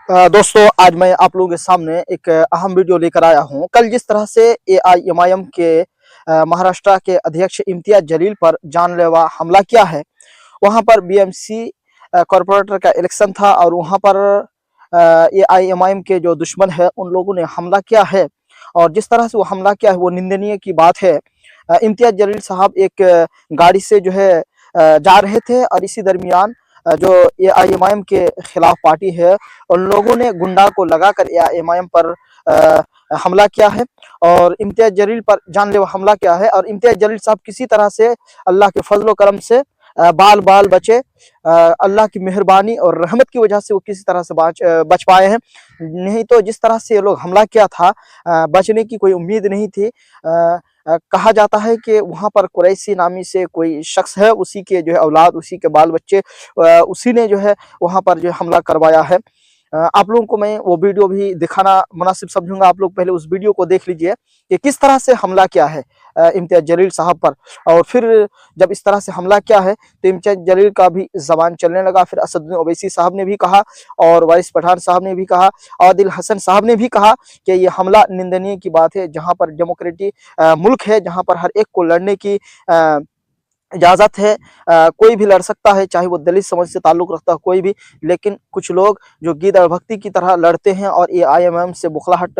दोस्तों, आज मैं आप लोगों के सामने एक अहम वीडियो लेकर आया हूं। कल जिस तरह से एआईएमआईएम के महाराष्ट्र के अध्यक्ष इम्तियाज जलील पर जानलेवा हमला किया है, वहां पर बीएमसी कॉरपोरेटर का इलेक्शन था और वहां पर एआईएमआईएम के जो दुश्मन है उन लोगों ने हमला किया है। और जिस तरह से वो हमला किया है वो निंदनीय की बात है। इम्तियाज जलील साहब एक गाड़ी से जो है जा रहे थे और इसी दरमियान जो एआईएमआईएम के खिलाफ पार्टी है उन लोगों ने गुंडा को लगाकर एआईएमआईएम पर हमला किया है और इम्तियाज जलील पर जानलेवा हमला किया है। और इम्तियाज जलील साहब किसी तरह से अल्लाह के फजल करम से बाल बाल बचे। अल्लाह की मेहरबानी और रहमत की वजह से वो किसी तरह से बच पाए हैं। नहीं तो जिस तरह से ये लोग हमला किया था, बचने की कोई उम्मीद नहीं थी। कहा जाता है कि वहां पर कुरैशी नामी से कोई शख्स है, उसी के जो है औलाद, उसी के बाल बच्चे, उसी ने जो है वहां पर जो हमला करवाया है। आप लोगों को मैं वो वीडियो भी दिखाना मुनासिब समझूंगा। आप लोग पहले उस वीडियो को देख लीजिए कि किस तरह से हमला किया है इम्तियाज जलील साहब पर। और फिर जब इस तरह से हमला किया है तो इम्तियाज जलील का भी जबान चलने लगा। फिर असदुद्दीन ओवैसी साहब ने भी कहा और वारिस पठान साहब ने भी कहा, आदिल हसन साहब ने भी कहा कि ये हमला निंदनीय की बात है। जहां पर डेमोक्रेटिक मुल्क है, जहां पर हर एक को लड़ने की इजाजत है, कोई भी लड़ सकता है, चाहे वो दलित समाज से ताल्लुक रखता है कोई भी। लेकिन कुछ लोग जो गीदड़ भक्ति की तरह लड़ते हैं और एआईएमआईएम से बुखलाहट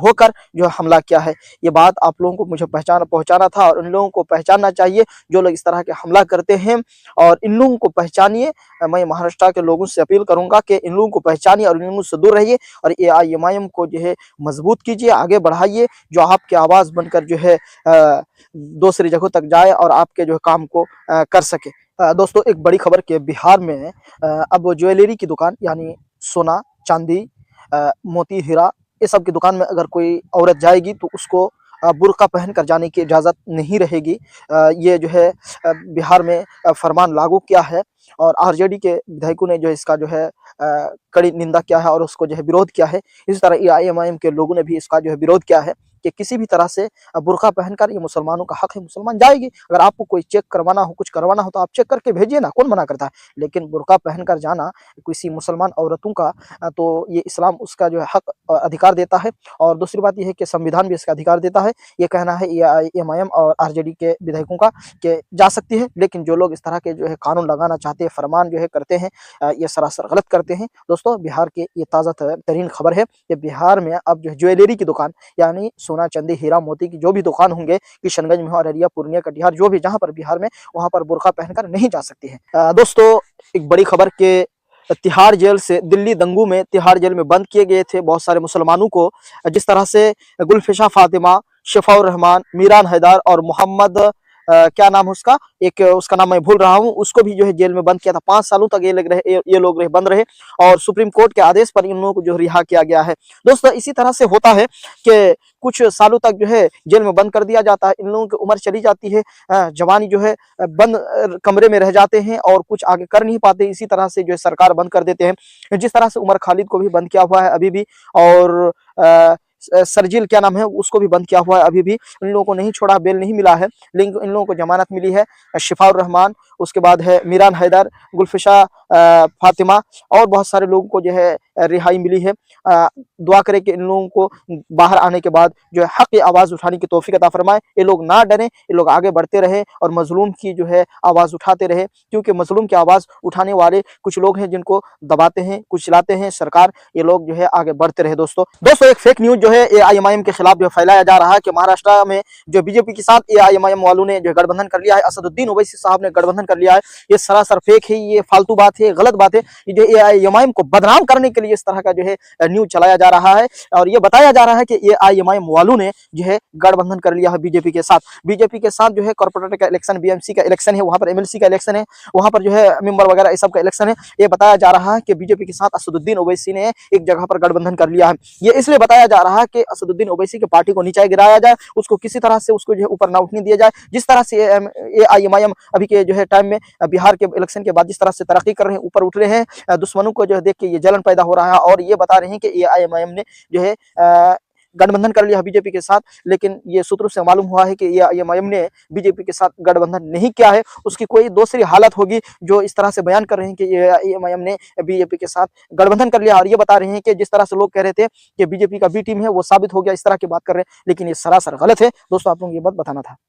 होकर जो हमला किया है, ये बात आप लोगों को मुझे पहुंचाना था और इन लोगों को पहचानना चाहिए जो लोग इस तरह के हमला करते हैं। और इन लोगों को पहचानिए। मैं महाराष्ट्र के लोगों से अपील करूंगा कि इन लोगों को पहचानिए और इन लोगों से दूर रहिए और एआईएमआईएम को जो है मजबूत कीजिए, आगे बढ़ाइए, जो आपकी आवाज बनकर जो है दूसरी जगहों तक जाए और आपके जो काम को कर सके। दोस्तों, एक बड़ी खबर के बिहार में अब ज्वेलरी की दुकान यानी सोना चांदी मोती हीरा ये सब की दुकान में अगर कोई औरत जाएगी तो उसको बुर्का पहनकर जाने की इजाज़त नहीं रहेगी। ये जो है बिहार में फरमान लागू किया है और आरजेडी के विधायकों ने जो इसका जो है कड़ी निंदा किया है और उसको जो है विरोध किया है। इसी तरह एआईएमआईएम के लोगों ने भी इसका जो है विरोध किया है कि किसी भी तरह से बुर्का पहनकर, ये मुसलमानों का हक है, मुसलमान जाएगी। अगर आपको कोई चेक करवाना हो, कुछ करवाना हो तो आप चेक करके भेजिए ना, कौन मना करता है। लेकिन बुर्का पहनकर जाना किसी मुसलमान औरतों का, तो ये इस्लाम उसका जो है हक अधिकार देता है। और दूसरी बात यह है कि संविधान भी इसका अधिकार देता है। ये कहना है एआईएमआईएम और आरजेडी के विधायकों का कि जा सकती है। लेकिन जो लोग इस तरह के जो है कानून लगाना चाहते हैं, फरमान जो है करते हैं, ये सरासर गलत करते हैं। दोस्तों, बिहार के ये ताज़ा तरीन खबर है कि बिहार में अब जो ज्वेलरी की दुकान यानी सोना चांदी हीरा मोती की जो भी दुकान होंगे, किशनगंज में, अररिया, पूर्णिया, कटिहार, जो भी जहां पर बिहार में, वहां पर बुर्का पहनकर नहीं जा सकती है। दोस्तों, एक बड़ी खबर के तिहाड़ जेल से, दिल्ली दंगों में तिहाड़ जेल में बंद किए गए थे बहुत सारे मुसलमानों को। जिस तरह से गुलफिशा फातिमा, शफाउर रहमान, मीरान हैदर और मोहम्मद क्या नाम है उसका, एक उसका नाम मैं भूल रहा हूँ, उसको भी जो है जेल में बंद किया था। 5 सालों तक ये लोग बंद रहे और सुप्रीम कोर्ट के आदेश पर इन लोगों को जो रिहा किया गया है। दोस्तों, इसी तरह से होता है कि कुछ सालों तक जो है जेल में बंद कर दिया जाता है, इन लोगों की उम्र चली जाती है, जवानी जो है बंद कमरे में रह जाते हैं और कुछ आगे कर नहीं पाते। इसी तरह से जो है सरकार बंद कर देते हैं। जिस तरह से उमर खालिद को भी बंद किया हुआ है अभी भी, और सरजील क्या नाम है उसको भी बंद किया हुआ है अभी भी। इन लोगों को नहीं छोड़ा, बेल नहीं मिला है, लेकिन इन लोगों को जमानत मिली है। शिफाउर रहमान, उसके बाद है मीरान हैदर, गुलफिशा फातिमा और बहुत सारे लोगों को जो है रिहाई मिली है। दुआ करें कि इन लोगों को बाहर आने के बाद जो है हक की आवाज़ उठाने की तौफीक अता फरमाए। ये लोग ना डरें, ये लोग आगे बढ़ते रहे और मजलूम की जो है आवाज़ उठाते रहे, क्योंकि मजलूम की आवाज़ उठाने वाले कुछ लोग हैं जिनको दबाते हैं, कुछ चिल्लाते हैं सरकार, ये लोग जो है आगे बढ़ते रहे। दोस्तों, एक फेक न्यूज जो है एआईएमआईएम के खिलाफ जो फैलाया जा रहा है कि महाराष्ट्र में जो बीजेपी के साथ एआईएमआईएम वालों ने जो गठबंधन कर लिया है, असदुद्दीन ओवैसी साहब ने गठबंधन कर लिया है, ये सरासर फेक है, ये फालतू बात है, गलत बात है। ये जो एआईएमआईएम को बदनाम करने के लिए इस तरह का जो है न्यूज चलाया जा रहा है और ये बताया जा रहा है कि एआईएमआईएम वालों ने जो है गठबंधन कर लिया है बीजेपी के साथ। बीजेपी के साथ जो है कॉर्पोरेटर का इलेक्शन, बीएमसी का इलेक्शन है, वहां पर एमएलसी का इलेक्शन है, वहां पर जो है मेंबर वगैरह ये सब का इलेक्शन है। ये बताया जा रहा है कि बीजेपी के साथ असदुद्दीन ओवैसी ने एक जगह पर गठबंधन कर लिया है। ये इसलिए बताया जा रहा है कि असदुद्दीन ओवैसी की पार्टी को नीचे गिराया जाए, उसको किसी तरह से उसको जो है ऊपर ना उठने दिया जाए। जिस तरह से एआईएमआईएम अभी के जो है टाइम में बिहार के इलेक्शन के बाद जिस तरह से तरक्की कर रहे हैं, ऊपर उठ रहे हैं, दुश्मनों को जो है देख के ये जलन पैदा हो रहा है और ये बता रहे हैं कि एआईएमआईएम ने जो है गठबंधन कर लिया बीजेपी के साथ, लेकिन ये सूत्रों से मालूम हुआ है कि एआईएमआईएम ने बीजेपी के साथ गठबंधन नहीं किया है। उसकी कोई दूसरी हालत होगी जो इस तरह से बयान कर रहे हैं कि एआईएमआईएम ने बीजेपी के साथ गठबंधन कर लिया, और ये बता रहे हैं कि जिस तरह से लोग कह रहे थे कि बीजेपी का बी टीम है वो साबित हो गया, इस तरह की बात कर रहे हैं, लेकिन ये सरासर गलत है। दोस्तों, आप लोगों को ये बात बताना था।